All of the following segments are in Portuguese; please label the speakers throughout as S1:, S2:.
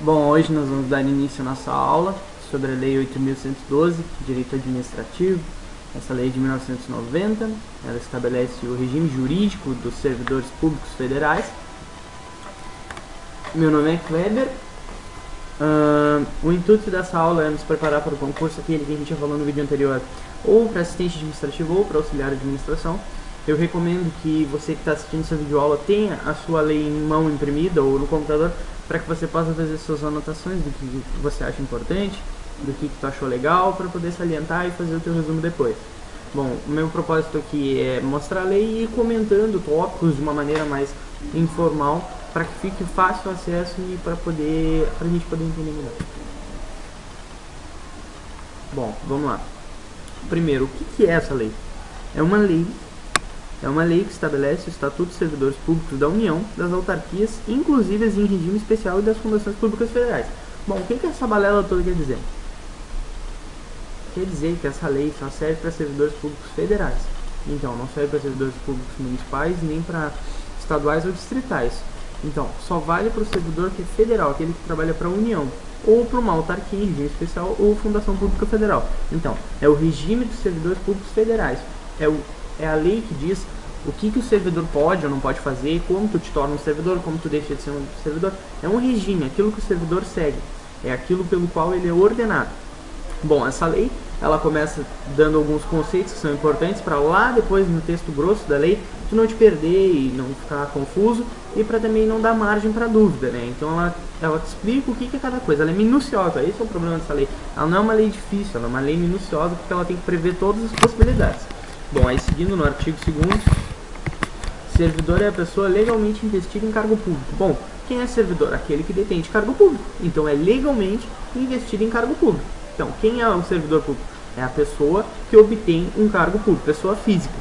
S1: Bom, hoje nós vamos dar início à nossa aula sobre a Lei 8.112, Direito Administrativo. Essa lei é de 1990, ela estabelece o regime jurídico dos servidores públicos federais. Meu nome é Kleber. O intuito dessa aula é nos preparar para o concurso, aquele que a gente já falou no vídeo anterior, ou para assistente administrativo ou para auxiliar de administração. Eu recomendo que você que está assistindo essa videoaula tenha a sua lei em mão imprimida ou no computador, para que você possa fazer suas anotações do que você acha importante, do que tu achou legal, para poder salientar e fazer o teu resumo depois. Bom, o meu propósito aqui é mostrar a lei e ir comentando tópicos de uma maneira mais informal, para que fique fácil o acesso e para a gente poder entender melhor. Bom, vamos lá. Primeiro, o que é essa lei? É uma lei que estabelece o Estatuto dos Servidores Públicos da União, das autarquias, inclusive em regime especial e das fundações públicas federais. Bom, o que essa balela toda quer dizer? Quer dizer que essa lei só serve para servidores públicos federais. Então, não serve para servidores públicos municipais, nem para estaduais ou distritais. Então, só vale para o servidor que é federal, aquele que trabalha para a União, ou para uma autarquia em regime especial ou fundação pública federal. Então, é o regime dos servidores públicos federais. É a lei que diz o que o servidor pode ou não pode fazer, como tu te torna um servidor, como tu deixa de ser um servidor. É um regime, aquilo que o servidor segue, é aquilo pelo qual ele é ordenado. Bom, essa lei, ela começa dando alguns conceitos que são importantes para lá depois no texto grosso da lei, tu não te perder e não ficar confuso, e para também não dar margem para dúvida, né? Então ela te explica o que é cada coisa, ela é minuciosa, esse é o problema dessa lei. Ela não é uma lei difícil, ela é uma lei minuciosa porque ela tem que prever todas as possibilidades. Bom, aí seguindo no artigo 2º, servidor é a pessoa legalmente investida em cargo público. Bom, quem é servidor? Aquele que detém de cargo público. Então é legalmente investido em cargo público. Então, quem é o servidor público? É a pessoa que obtém um cargo público, pessoa física.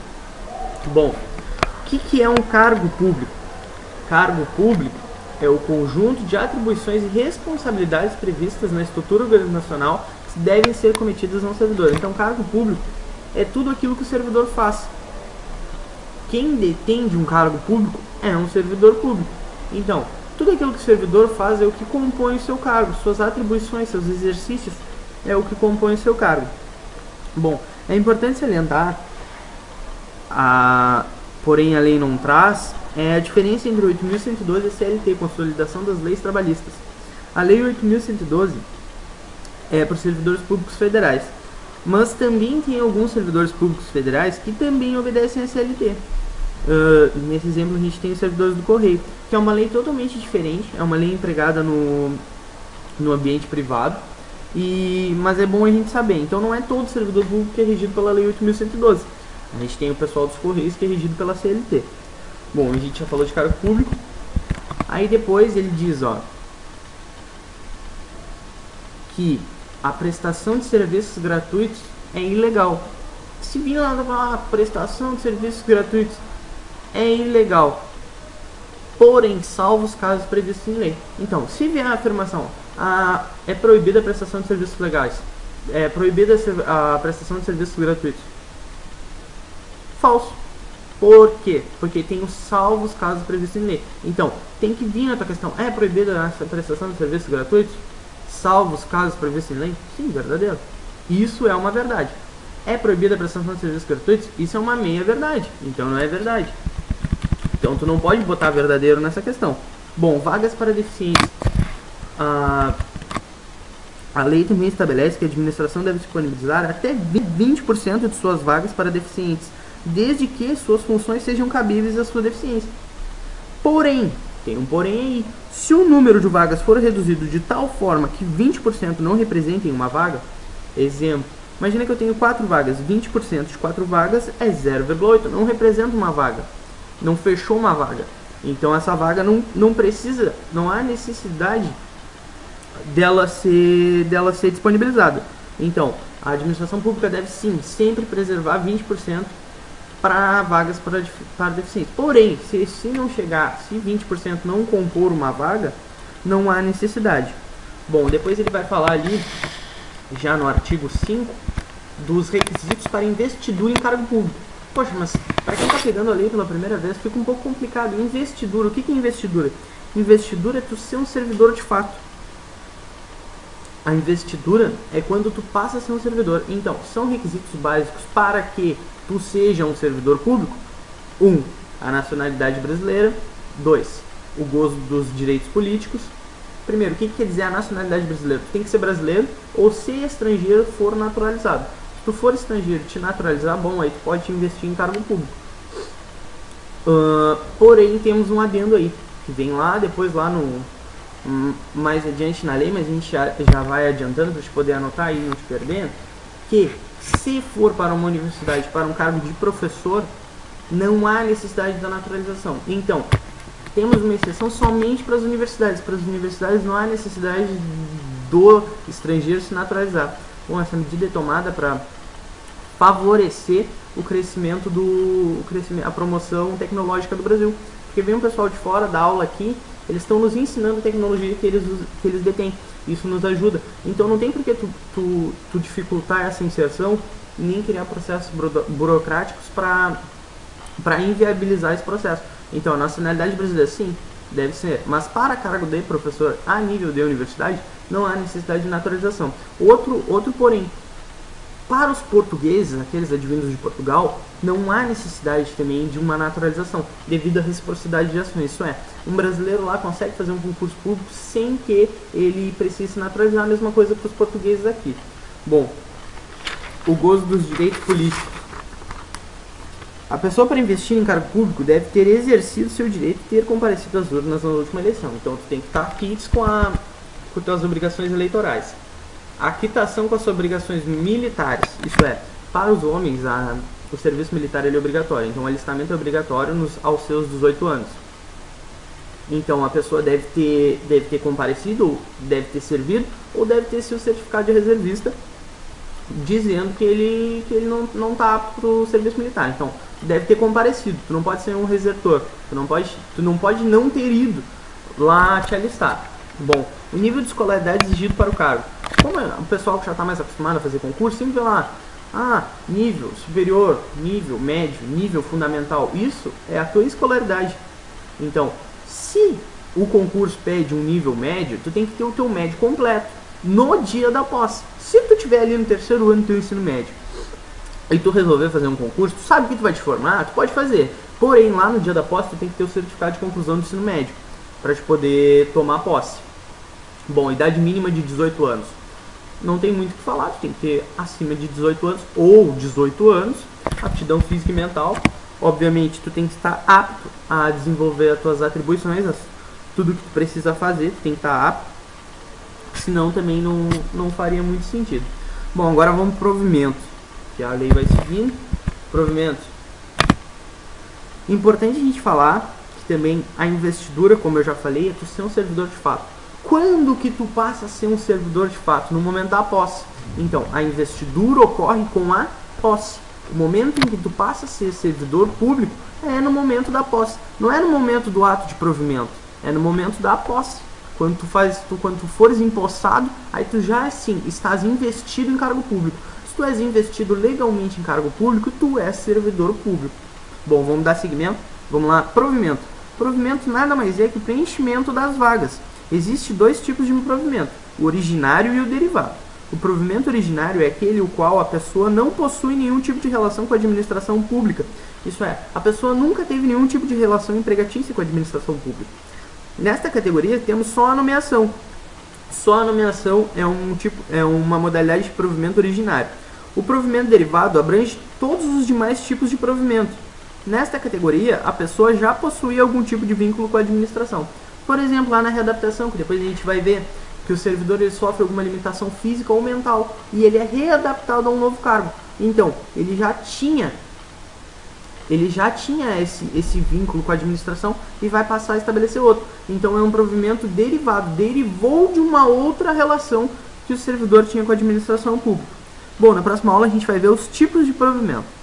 S1: Bom, o que é um cargo público? Cargo público é o conjunto de atribuições e responsabilidades previstas na estrutura organizacional que devem ser cometidas a um servidor. Então, cargo público é tudo aquilo que o servidor faz. Quem detém de um cargo público é um servidor público. Então, tudo aquilo que o servidor faz é o que compõe o seu cargo, suas atribuições, seus exercícios, é o que compõe o seu cargo. Bom, é importante salientar, porém a lei não traz, a diferença entre 8.112 e a CLT, Consolidação das Leis Trabalhistas. A lei 8.112 é para os servidores públicos federais, mas também tem alguns servidores públicos federais que também obedecem a CLT. Nesse exemplo a gente tem os servidores do Correio, que é uma lei totalmente diferente, é uma lei empregada no ambiente privado, mas é bom a gente saber. Então não é todo servidor público que é regido pela lei 8.112. A gente tem o pessoal dos Correios que é regido pela CLT. Bom, a gente já falou de cargo público. Aí depois ele diz, que a prestação de serviços gratuitos é ilegal. Se vir lá falar prestação de serviços gratuitos é ilegal, porém salvo os casos previstos em lei. Então, se vier a afirmação, é proibida a prestação de serviços legais, é proibida a prestação de serviços gratuitos, falso. Por quê? Porque tem os salvos casos previstos em lei. Então, tem que vir na tua questão, é proibida a prestação de serviços gratuitos, salvo os casos previstos em lei? Sim, verdadeiro. Isso é uma verdade. É proibida a prestação de serviços gratuitos? Isso é uma meia verdade. Então não é verdade. Então tu não pode botar verdadeiro nessa questão. Bom, vagas para deficientes. A lei também estabelece que a administração deve disponibilizar até 20% de suas vagas para deficientes, desde que suas funções sejam cabíveis à sua deficiência. Porém, tem um porém aí, se o número de vagas for reduzido de tal forma que 20% não representem uma vaga, exemplo, imagina que eu tenho 4 vagas, 20% de 4 vagas é 0,8, não representa uma vaga, não fechou uma vaga. Então essa vaga não precisa, não há necessidade dela ser disponibilizada. Então, a administração pública deve sim, sempre preservar 20% para vagas para deficientes. Porém, se não chegar, se 20% não compor uma vaga, não há necessidade. Bom, depois ele vai falar ali, já no artigo 5, dos requisitos para investidura em cargo público. Poxa, mas para quem está pegando a lei pela primeira vez, fica um pouco complicado. Investidura, o que é investidura? Investidura é tu ser um servidor de fato. A investidura é quando tu passa a ser um servidor. Então, são requisitos básicos para que tu seja um servidor público. 1. A nacionalidade brasileira. 2. O gozo dos direitos políticos. Primeiro, o que quer dizer a nacionalidade brasileira? Tu tem que ser brasileiro ou, se estrangeiro, for naturalizado. Se tu for estrangeiro e te naturalizar, bom, aí tu pode investir em cargo público. Porém, temos um adendo aí, que vem lá, depois lá no... mais adiante na lei, mas a gente já vai adiantando para te poder anotar aí e não te perder, que se for para uma universidade, para um cargo de professor, não há necessidade da naturalização. Então, temos uma exceção somente para as universidades. Para as universidades não há necessidade do estrangeiro se naturalizar. Bom, essa medida é tomada para favorecer o crescimento a promoção tecnológica do Brasil. Porque vem um pessoal de fora dar aula aqui, eles estão nos ensinando a tecnologia que eles detêm. Isso nos ajuda. Então não tem por que tu dificultar essa inserção, nem criar processos burocráticos para inviabilizar esse processo. Então a nacionalidade brasileira, sim, deve ser. Mas para cargo de professor a nível de universidade, não há necessidade de naturalização. Outro porém, para os portugueses, aqueles advindos de Portugal, não há necessidade também de uma naturalização, devido à reciprocidade de ações. Isso é, um brasileiro lá consegue fazer um concurso público sem que ele precise se naturalizar. A mesma coisa para os portugueses aqui. Bom, o gozo dos direitos políticos. A pessoa, para investir em cargo público, deve ter exercido seu direito de ter comparecido às urnas na última eleição. Então, tu tem que estar quites com as tuas obrigações eleitorais. A quitação com as suas obrigações militares, isso é, para os homens, o serviço militar ele é obrigatório, então o alistamento é obrigatório aos seus 18 anos. Então a pessoa deve ter comparecido, ou deve ter servido, ou deve ter seu certificado de reservista, dizendo que ele não está apto para o serviço militar. Então deve ter comparecido, tu não pode ser um desertor, tu não pode não ter ido lá te alistar. Bom, o nível de escolaridade exigido para o cargo. Como o pessoal que já está mais acostumado a fazer concurso, sempre vê lá, nível superior, nível médio, nível fundamental. Isso é a tua escolaridade. Então, se o concurso pede um nível médio, tu tem que ter o teu médio completo no dia da posse. Se tu estiver ali no terceiro ano do teu ensino médio e tu resolver fazer um concurso, tu sabe que tu vai te formar, tu pode fazer. Porém, lá no dia da posse, tu tem que ter o certificado de conclusão do ensino médio para te poder tomar posse. Bom, idade mínima de 18 anos. Não tem muito o que falar, tu tem que ter acima de 18 anos ou 18 anos, aptidão física e mental. Obviamente, tu tem que estar apto a desenvolver as tuas atribuições, tudo que tu precisa fazer, tu tem que estar apto, senão também não faria muito sentido. Bom, agora vamos para o provimento, que a lei vai seguindo. Provimento. Importante a gente falar que também a investidura, como eu já falei, é tu ser um servidor de fato. Quando que tu passa a ser um servidor de fato? No momento da posse. Então, a investidura ocorre com a posse. O momento em que tu passa a ser servidor público é no momento da posse. Não é no momento do ato de provimento, é no momento da posse. Quando tu fores empossado, aí tu já assim estás investido em cargo público. Se tu és investido legalmente em cargo público, tu és servidor público. Bom, vamos dar seguimento? Vamos lá, provimento. Provimento nada mais é que o preenchimento das vagas. Existem dois tipos de provimento, o originário e o derivado. O provimento originário é aquele o qual a pessoa não possui nenhum tipo de relação com a administração pública. Isso é, a pessoa nunca teve nenhum tipo de relação empregatícia com a administração pública. Nesta categoria temos só a nomeação. Só a nomeação é uma modalidade de provimento originário. O provimento derivado abrange todos os demais tipos de provimento. Nesta categoria, a pessoa já possui algum tipo de vínculo com a administração. Por exemplo, lá na readaptação, que depois a gente vai ver que o servidor ele sofre alguma limitação física ou mental e ele é readaptado a um novo cargo. Então, ele já tinha esse vínculo com a administração e vai passar a estabelecer outro. Então, é um provimento derivado, derivou de uma outra relação que o servidor tinha com a administração pública. Bom, na próxima aula a gente vai ver os tipos de provimento.